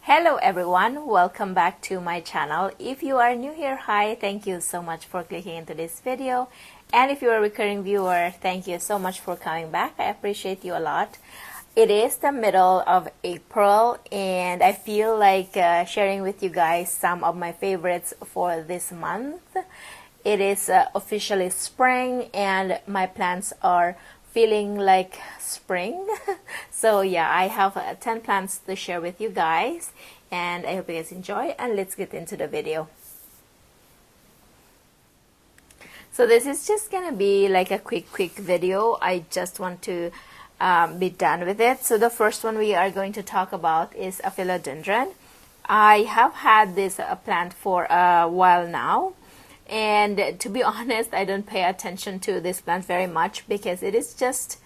Hello everyone, welcome back to my channel. If you are new here, hi, thank you so much for clicking into this video. And if you're a recurring viewer, thank you so much for coming back. I appreciate you a lot. It is the middle of April and I feel like sharing with you guys some of my favorites for this month. It is officially spring and my plants are feeling like spring. So yeah, I have 10 plants to share with you guys and I hope you guys enjoy, and let's get into the video. So this is just gonna be like a quick video. I just want to be done with it. So the first one we are going to talk about is a philodendron. I have had this plant for a while now, and to be honest, I don't pay attention to this plant very much because it is just,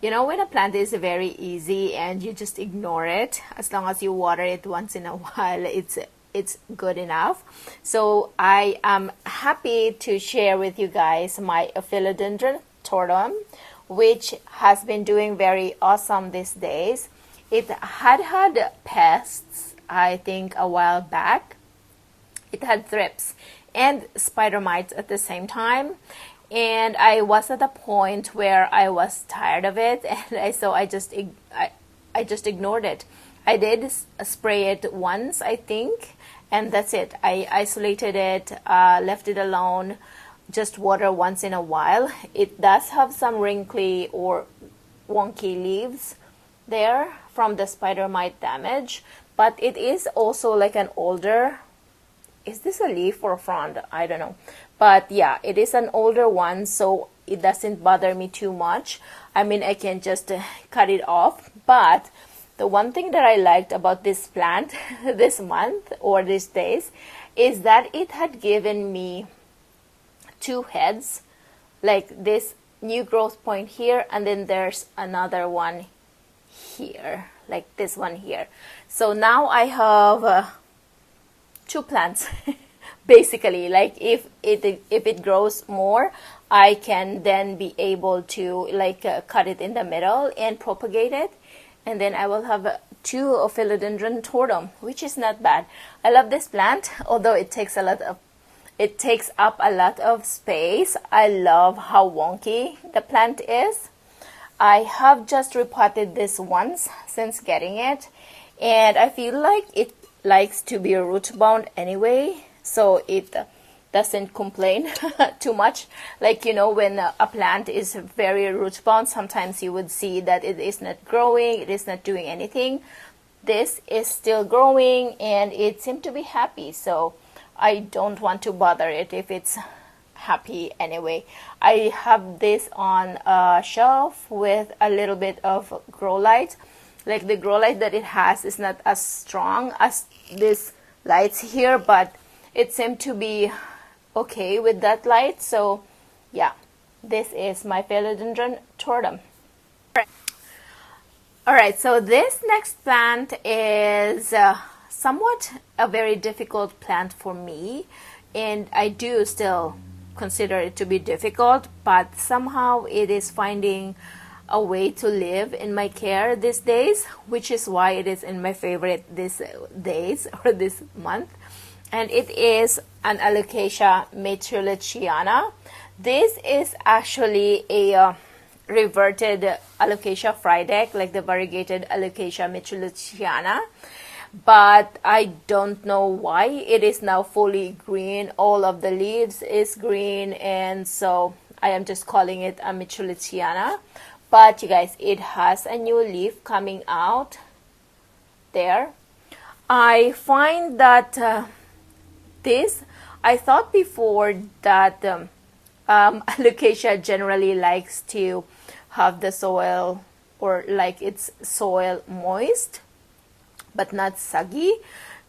you know, when a plant is very easy and you just ignore it, as long as you water it once in a while, it's good enough. So I am happy to share with you guys my philodendron tortum, which has been doing very awesome these days. It had pests, I think, a while back. It had thrips and spider mites at the same time, and I was at a point where I was tired of it, and so I just ignored it. I did spray it once, I think, and that's it. I isolated it, left it alone, just water once in a while. It does have some wrinkly or wonky leaves there from the spider mite damage, but it is also like an older, is this a leaf or a frond? I don't know. But yeah, it is an older one, so it doesn't bother me too much. I mean, I can just cut it off. But the one thing that I liked about this plant this month or these days is that it had given me two heads, like this new growth point here, and then there's another one here, like this one here. So now I have two plants basically. Like if it grows more, I can then be able to like cut it in the middle and propagate it, and then I will have two philodendron tortum, which is not bad. I love this plant, although it takes up a lot of space. I love how wonky the plant is. I have just repotted this once since getting it, and I feel like it likes to be root bound anyway, so it doesn't complain too much. Like, you know, when a plant is very root bound, sometimes you would see that it is not growing, it is not doing anything. This is still growing and it seemed to be happy, so I don't want to bother it if it's happy anyway. I have this on a shelf with a little bit of grow light. Like the grow light that it has is not as strong as this lights here, but it seemed to be okay with that light. So yeah, this is my philodendron tortum. Alright, so this next plant is somewhat a very difficult plant for me, and I do still consider it to be difficult, but somehow it is finding a way to live in my care these days, which is why it is in my favorite these days or this month. And it is an Alocasia matrilichiana. This is actually a reverted Alocasia frydek, like the variegated Alocasia matrilichiana, but I don't know why it is now fully green. All of the leaves is green, and so I am just calling it a matrilichiana. But you guys, it has a new leaf coming out there. I find that I thought before that Alocasia generally likes to have the soil, or like its soil moist but not soggy.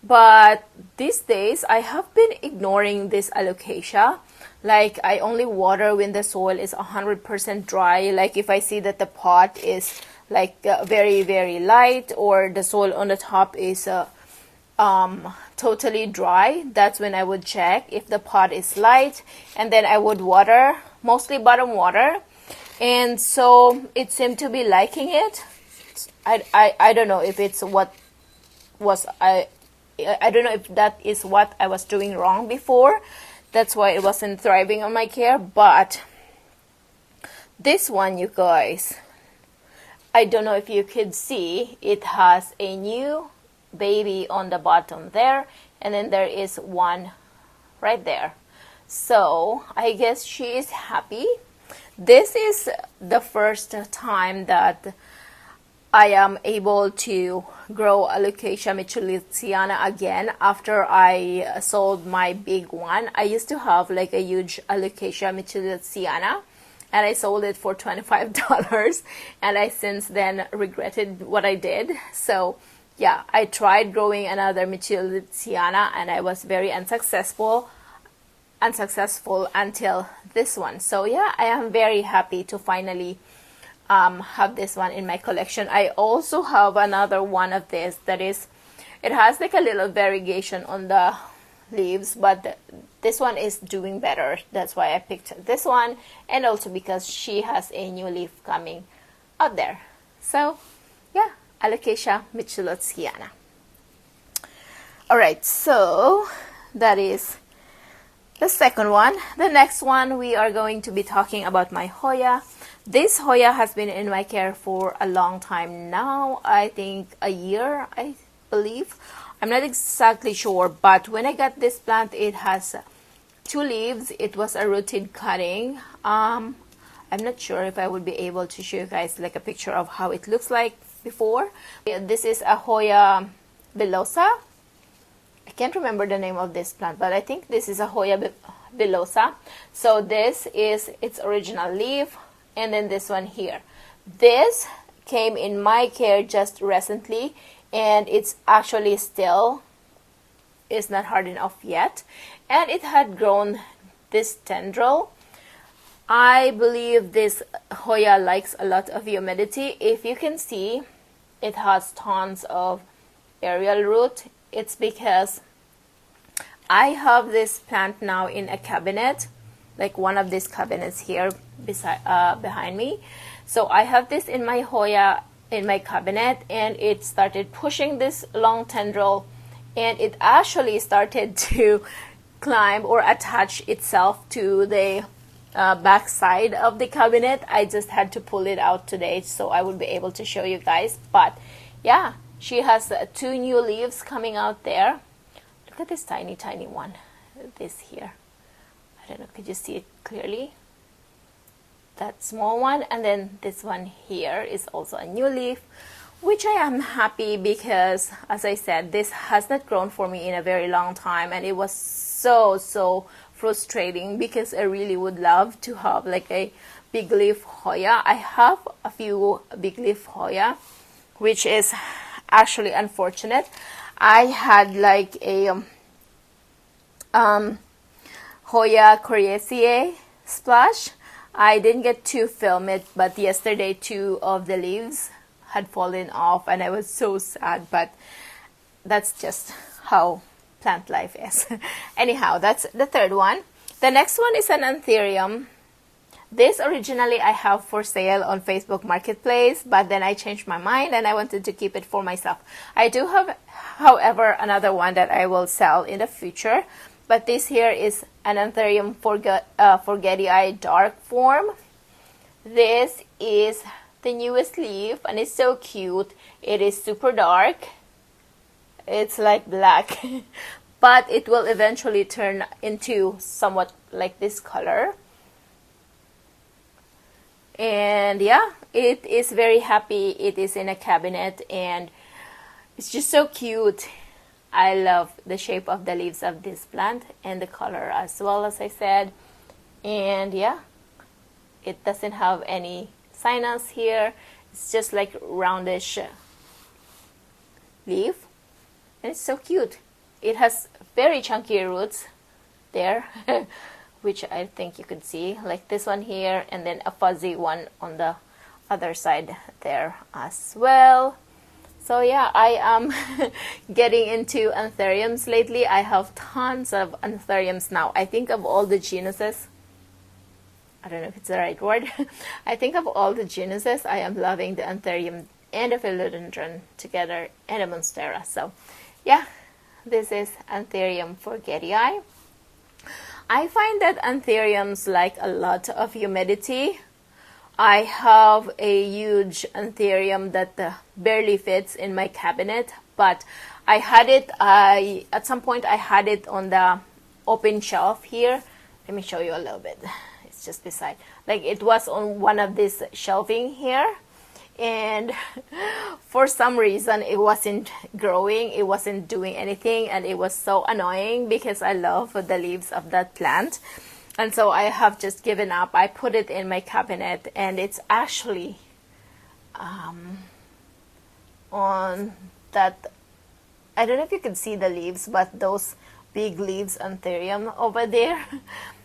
But these days I have been ignoring this Alocasia. Like, I only water when the soil is 100% dry. Like if I see that the pot is like very light, or the soil on the top is totally dry, that's when I would check if the pot is light, and then I would water, mostly bottom water. And so it seemed to be liking it. I don't know if it's what was I don't know if that is what I was doing wrong before. That's why it wasn't thriving on my care. But this one, you guys, I don't know if you could see, it has a new baby on the bottom there, and then there is one right there. So I guess she is happy. This is the first time that I am able to grow Alocasia mitchellsiana again after I sold my big one. I used to have like a huge Alocasia mitchellsiana, and I sold it for $25, and I since then regretted what I did. So yeah, I tried growing another mitchellsiana and I was very unsuccessful until this one. So yeah, I am very happy to finally have this one in my collection. I also have another one of this that is, it has like a little variegation on the leaves, but this one is doing better. That's why I picked this one, and also because she has a new leaf coming out there. So yeah, Alocasia mitchellsiana. Alright, so that is the second one. The next one, we are going to be talking about my Hoya. This Hoya has been in my care for a long time now. I think a year, I believe. I'm not exactly sure, but when I got this plant, it has 2 leaves. It was a rooted cutting. I'm not sure if I would be able to show you guys like a picture of how it looks like before. This is a Hoya villosa. I can't remember the name of this plant, but I think this is a Hoya villosa. So this is its original leaf, and then this one here. This came in my care just recently, and it's actually still is not hardened off yet, and it had grown this tendril. I believe this Hoya likes a lot of humidity. If you can see, it has tons of aerial root. It's because I have this plant now in a cabinet, like one of these cabinets here behind me. So I have this in my Hoya in my cabinet, and it started pushing this long tendril, and it actually started to climb or attach itself to the back side of the cabinet. I just had to pull it out today so I would be able to show you guys. But yeah, she has 2 new leaves coming out there. Look at this tiny one, this here. I don't know, could you see it clearly? That small one, and then this one here is also a new leaf, which I am happy because, as I said, this has not grown for me in a very long time, and it was so frustrating because I really would love to have like a big leaf Hoya. I have a few big leaf Hoya, which is actually unfortunate. I had like a Hoya coriaceae splash. I didn't get to film it, but yesterday 2 of the leaves had fallen off, and I was so sad, but that's just how plant life is. Anyhow, that's the third one. The next one is an anthurium. This originally I have for sale on Facebook Marketplace, but then I changed my mind and I wanted to keep it for myself. I do have, however, another one that I will sell in the future, but this here is an Anthurium forgetii dark form. This is the newest leaf, and it's so cute. It is super dark. It's like black, but it will eventually turn into somewhat like this color. And yeah, it is very happy. It is in a cabinet, and it's just so cute. I love the shape of the leaves of this plant and the color as well, as I said. And yeah, it doesn't have any sinus here. It's just like roundish leaf, and it's so cute. It has very chunky roots there, which I think you could see, like this one here, and then a fuzzy one on the other side there as well. So yeah, I am getting into anthuriums lately. I have tons of anthuriums now. I think of all the genuses, I don't know if it's the right word. I think of all the genuses, I am loving the anthurium and the philodendron together, and the monstera. So yeah, This is Anthurium forgetii. I find that anthuriums like a lot of humidity. I have a huge anthurium that barely fits in my cabinet, but I had it, at some point I had it on the open shelf here. Let me show you a little bit. It's just beside, like it was on one of these shelving here, and for some reason it wasn't growing, it wasn't doing anything, and it was so annoying because I love the leaves of that plant. And so I have just given up. I put it in my cabinet, and it's actually on that, I don't know if you can see the leaves, but those big leaves anthurium over there,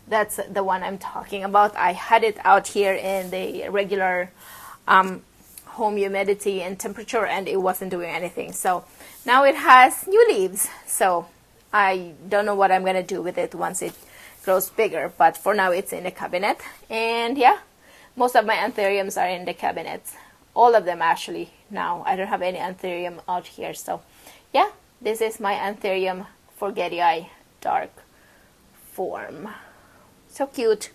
that's the one I'm talking about. I had it out here in the regular home humidity and temperature, and it wasn't doing anything. So now it has new leaves. So I don't know what I'm gonna do with it once it grows bigger, but for now it's in the cabinet. And yeah, most of my anthuriums are in the cabinets, all of them actually. Now I don't have any anthurium out here. So yeah, this is my Anthurium forgetii dark form. So cute.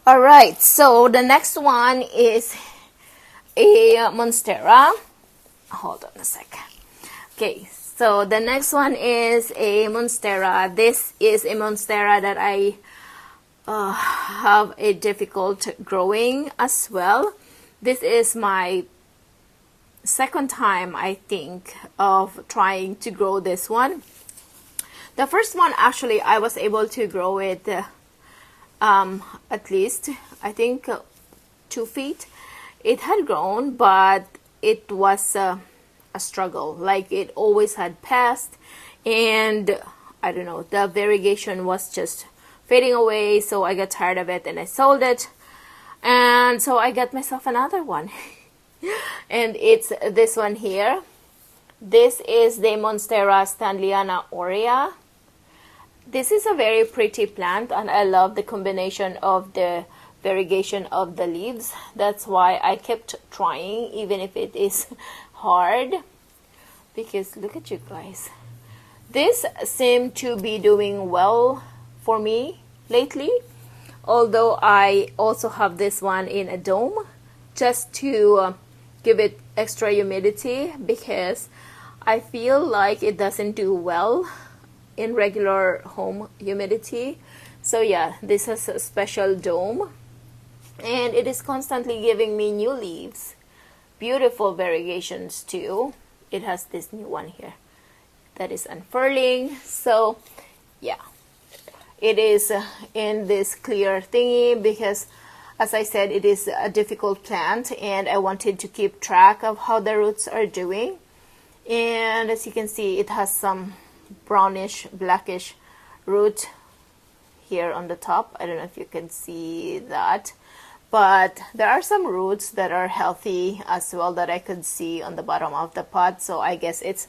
All right, so the next one is a Monstera. Hold on a sec. Okay, so the next one is a Monstera. This is a Monstera that I have a difficult growing as well. This is my second time, I think, of trying to grow this one. The first one, actually, I was able to grow it at least, I think, 2 feet. It had grown, but it was a struggle. Like, it always had pests, and I don't know, the variegation was just fading away, so I got tired of it and I sold it. And so I got myself another one. And it's this one here. This is the Monstera Stanleyana aurea. This is a very pretty plant, and I love the combination of the variegation of the leaves. That's why I kept trying, even if it is hard. Because look at you guys. This seemed to be doing well for me lately. Although I also have this one in a dome just to give it extra humidity, because I feel like it doesn't do well in regular home humidity. So yeah, this has a special dome, and it is constantly giving me new leaves. Beautiful variegations too. It has this new one here that is unfurling. So yeah, it is in this clear thingy because, as I said, it is a difficult plant, and I wanted to keep track of how the roots are doing. And as you can see, it has some brownish blackish root here on the top. I don't know if you can see that, but there are some roots that are healthy as well that I could see on the bottom of the pot. So I guess it's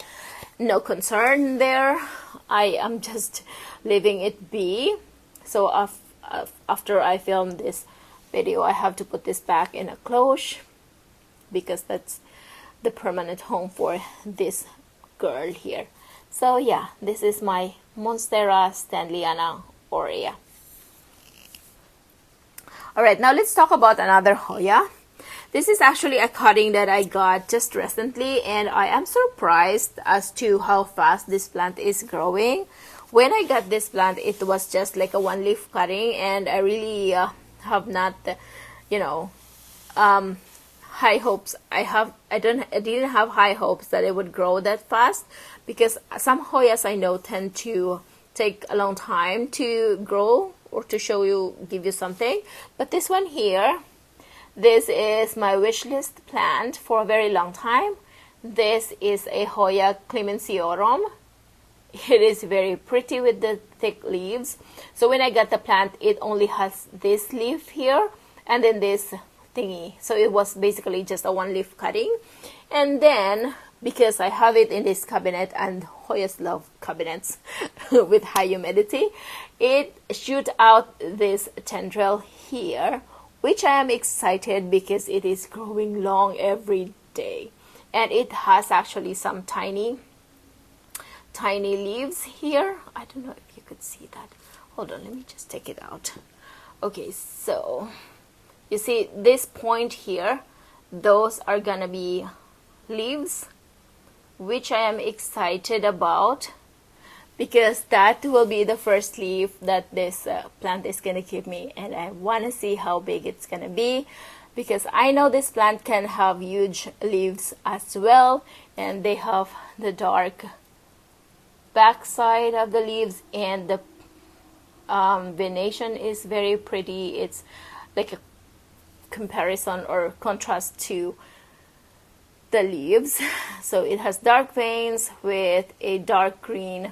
no concern there. I am just leaving it be. So after I film this video, I have to put this back in a cloche, because that's the permanent home for this girl here. So yeah, this is my Monstera Stanleyana aurea. Alright, now let's talk about another Hoya. This is actually a cutting that I got just recently, and I am surprised as to how fast this plant is growing. When I got this plant, it was just like a one leaf cutting, and I really have not, you know, high hopes. I didn't have high hopes that it would grow that fast, because some Hoyas I know tend to take a long time to grow or to give you something. But this one here, this is my wish list plant for a very long time. This is a Hoya Clemenciorum. It is very pretty with the thick leaves. So when I got the plant, it only has this leaf here and then this thingy. So it was basically just a one leaf cutting. And then, because I have it in this cabinet, and Hoyas love cabinets with high humidity, it shoot out this tendril here, which I am excited because it is growing long every day. And it has actually some tiny tiny leaves here. I don't know if you could see that. Hold on, let me just take it out. Okay, so you see this point here, those are gonna be leaves, which I am excited about, because that will be the first leaf that this plant is gonna give me, and I want to see how big it's gonna be, because I know this plant can have huge leaves as well, and they have the dark backside of the leaves, and the venation is very pretty. It's like a comparison or contrast to the leaves. So it has dark veins with a dark green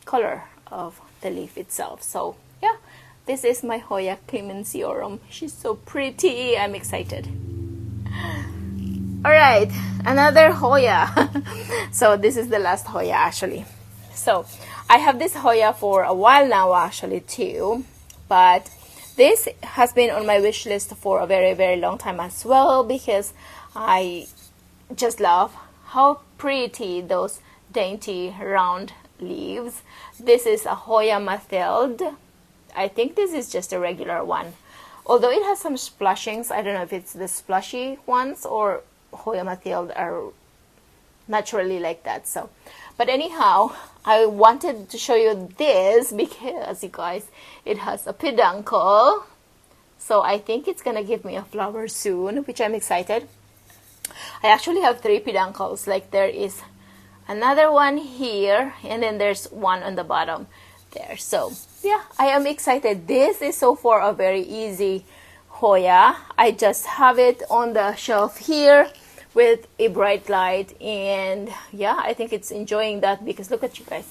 color of the leaf itself. So yeah, this is my Hoya clemensiorum. She's so pretty. I'm excited. All right, another Hoya. So this is the last Hoya actually. So I have this Hoya for a while now actually too, but this has been on my wish list for a very, very long time as well, because I just love how pretty those dainty round leaves. This is a Hoya Mathilde. I think this is just a regular one, although it has some splashings. I don't know if it's the splashy ones or Hoya Mathilde are naturally like that. So, but anyhow, I wanted to show you this because, you guys, it has a peduncle. So I think it's gonna give me a flower soon, which I'm excited. I actually have 3 peduncles. Like, there is another one here, and then there's one on the bottom there. So yeah, I am excited. This is so far a very easy Hoya. I just have it on the shelf here with a bright light, and yeah, I think it's enjoying that, because look at you guys,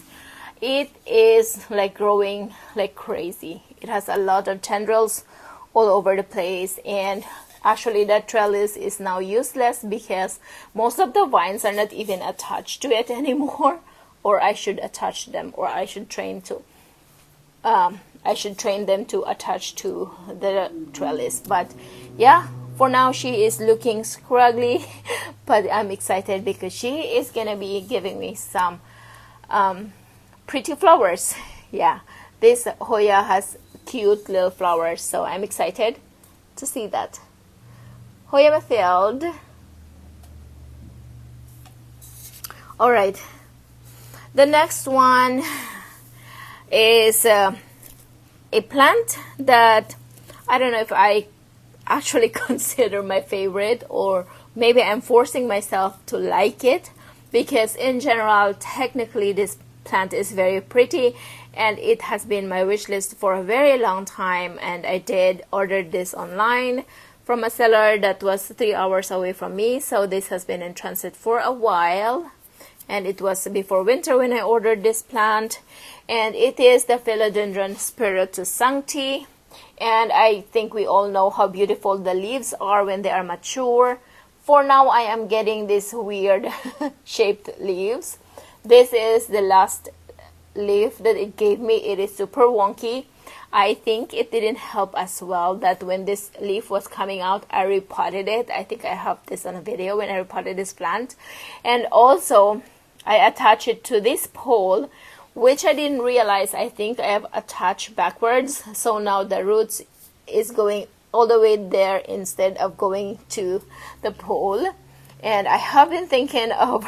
it is like growing like crazy. It has a lot of tendrils all over the place, and actually that trellis is now useless because most of the vines are not even attached to it anymore, or I should attach them, or I should train them to attach to the trellis. But yeah, for now she is looking scraggly, but I'm excited because she is gonna be giving me some pretty flowers. Yeah, this Hoya has cute little flowers, so I'm excited to see that. Hoya Mathilde. All right, the next one is a plant that I don't know if I actually consider my favorite, or maybe I'm forcing myself to like it, because in general, technically this plant is very pretty, and it has been my wish list for a very long time. And I did order this online from a seller that was 3 hours away from me, so this has been in transit for a while, and it was before winter when I ordered this plant, and it is the Philodendron Spiritus Sancti. And I think we all know how beautiful the leaves are when they are mature. For now, I am getting these weird shaped leaves. This is the last leaf that it gave me. It is super wonky. I think it didn't help as well that when this leaf was coming out, I repotted it. I think I have this on a video when I repotted this plant. And also, I attached it to this pole, which I didn't realize. I think I have attached backwards, so now the roots is going all the way there instead of going to the pole. And I have been thinking of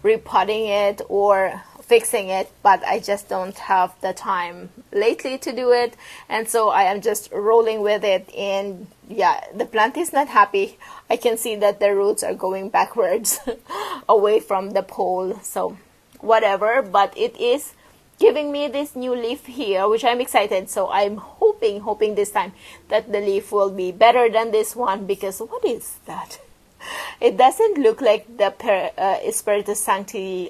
repotting it or fixing it, but I just don't have the time lately to do it, and so I am just rolling with it. And yeah, the plant is not happy. I can see that the roots are going backwards away from the pole, so whatever, but it is giving me this new leaf here, which I'm excited. So I'm hoping this time that the leaf will be better than this one, because what is that? It doesn't look like the Spiritus Sancti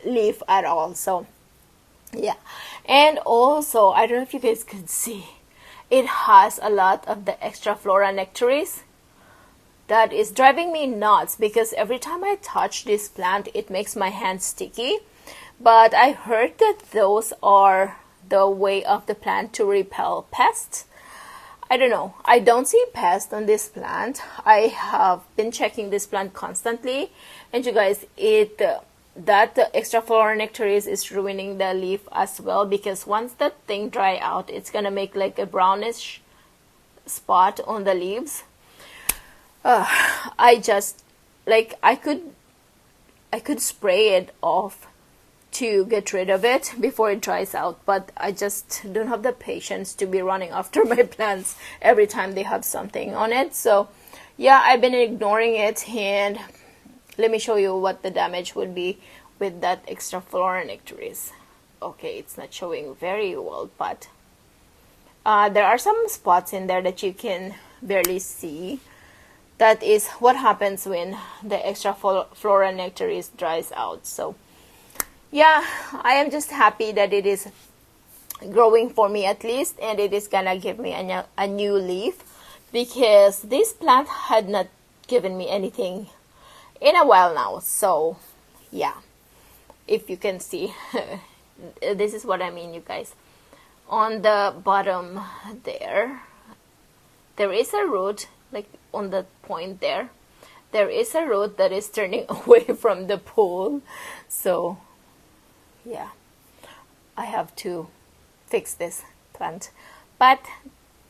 leaf at all. So yeah, and also I don't know if you guys can see, it has a lot of the Extraflora nectaris. That is driving me nuts, because every time I touch this plant, it makes my hands sticky. But I heard that those are the way of the plant to repel pests. I don't know. I don't see pests on this plant. I have been checking this plant constantly, and you guys, it that extra flora nectaris is ruining the leaf as well, because once that thing dry out, it's gonna make like a brownish spot on the leaves. I just like I could spray it off to get rid of it before it dries out, but I just don't have the patience to be running after my plants every time they have something on it. So yeah, I've been ignoring it, and let me show you what the damage would be with that extra flora nectaris. Okay, it's not showing very well, but there are some spots in there that you can barely see. That is what happens when the extra flora nectaris dries out. So yeah, I am just happy that it is growing for me at least, and it is gonna give me a new leaf, because this plant had not given me anything in a while now. So yeah, if you can see, this is what I mean, you guys. On the bottom there is a root, like on the point there is a root that is turning away from the pole. So yeah, I have to fix this plant, but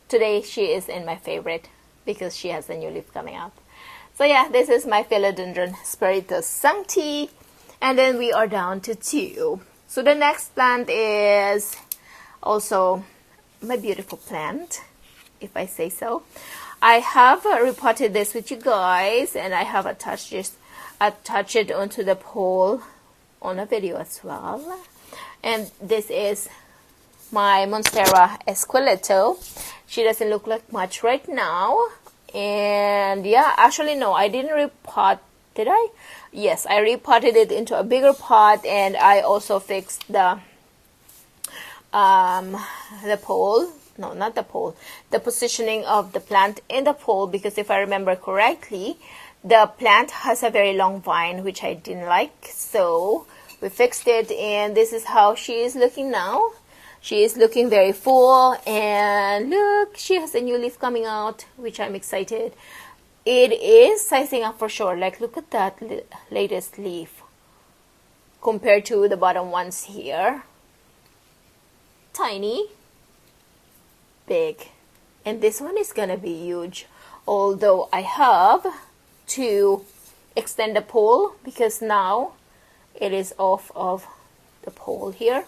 today she is in my favorite because she has a new leaf coming out. So yeah, this is my Philodendron Spiritus Sancti, and then we are down to 2. So the next plant is also my beautiful plant, if I say so. I have repotted this with you guys, and I have attached it onto the pole on a video as well. And this is my Monstera Esqueleto. She doesn't look like much right now, and yeah, actually no, I didn't repot, did I? Yes, I repotted it into a bigger pot, and I also fixed the pole, no, not the pole, the positioning of the plant in the pole, because if I remember correctly, the plant has a very long vine, which I didn't like. So we fixed it, and this is how she is looking now. She is looking very full, and look, she has a new leaf coming out, which I'm excited. It is sizing up for sure. Like, look at that latest leaf compared to the bottom ones here. Tiny, big, and this one is gonna be huge, although I have to extend the pole because now it is off of the pole here.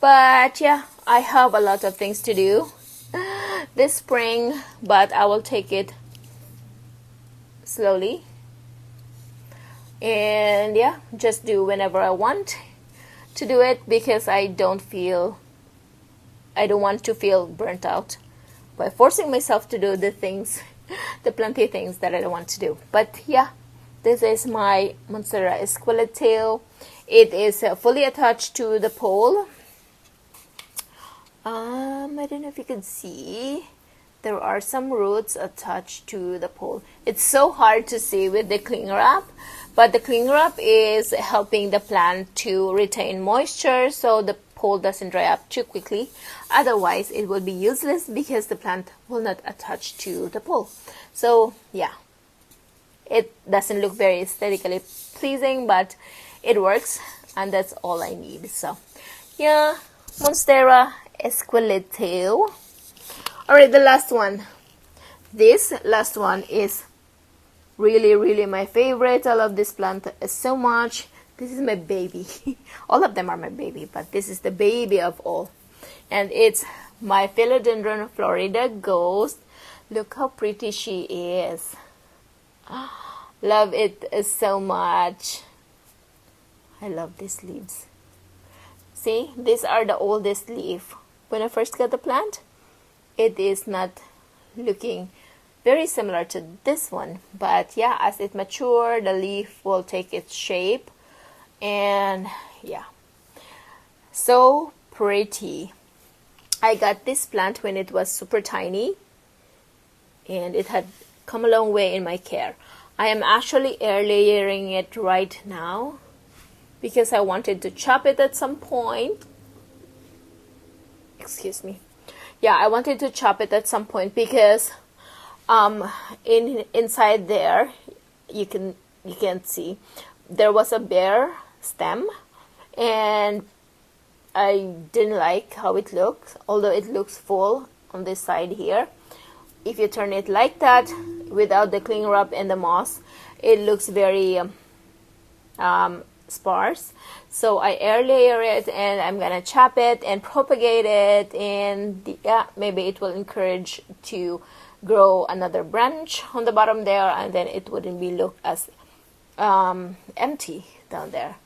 But yeah, I have a lot of things to do this spring, but I will take it slowly, and yeah, just do whenever I want to do it, because I don't want to feel burnt out by forcing myself to do the things, the plenty of things that I don't want to do. But yeah, this is my Monstera Esqueleto. It is fully attached to the pole. I don't know if you can see, there are some roots attached to the pole. It's so hard to see with the cling wrap, but the cling wrap is helping the plant to retain moisture so the pole doesn't dry up too quickly. Otherwise it will be useless because the plant will not attach to the pole. So yeah, it doesn't look very aesthetically pleasing, but it works, and that's all I need. So yeah, Monstera Esqueleto. Alright, the last one. This last one is really my favorite. I love this plant so much. This is my baby. All of them are my baby, but this is the baby of all. And it's my Philodendron Florida Ghost. Look how pretty she is. Love it so much. I love these leaves. See, these are the oldest leaf. When I first got the plant, it is not looking very similar to this one, but yeah, as it matures, the leaf will take its shape, and yeah, so pretty. I got this plant when it was super tiny, and it had come a long way in my care. I am actually air layering it right now because I wanted to chop it at some point. Excuse me. Yeah, I wanted to chop it at some point because inside there, you can't see, there was a bear stem, and I didn't like how it looked, although it looks full on this side here. If you turn it like that without the cling wrap and the moss, it looks very sparse. So I air layer it, and I'm gonna chop it and propagate it, and yeah, maybe it will encourage to grow another branch on the bottom there, and then it wouldn't be look as empty down there.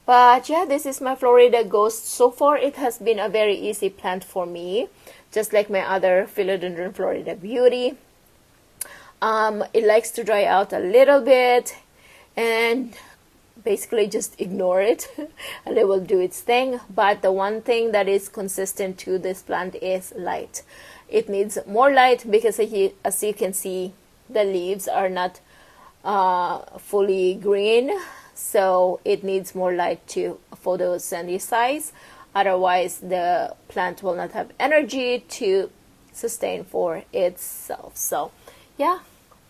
But yeah, this is my Florida Ghost. So far it has been a very easy plant for me, just like my other Philodendron Florida Beauty. It likes to dry out a little bit, and basically just ignore it and it will do its thing. But the one thing that is consistent to this plant is light. It needs more light because as you can see, the leaves are not fully green, so it needs more light to photosynthesize. Otherwise the plant will not have energy to sustain for itself. So yeah,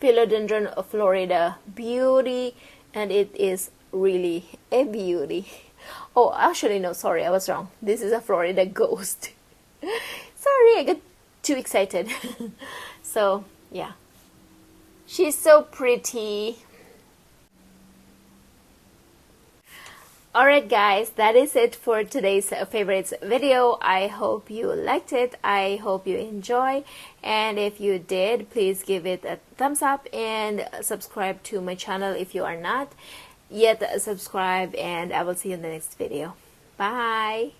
Philodendron Florida Beauty, and it is really a beauty. Oh, actually no, sorry, I was wrong. This is a Florida Ghost. Sorry, I got too excited. So yeah, she's so pretty. Alright guys, that is it for today's favorites video. I hope you liked it. I hope you enjoy, and if you did, please give it a thumbs up and subscribe to my channel if you are not yet subscribed, and I will see you in the next video. Bye.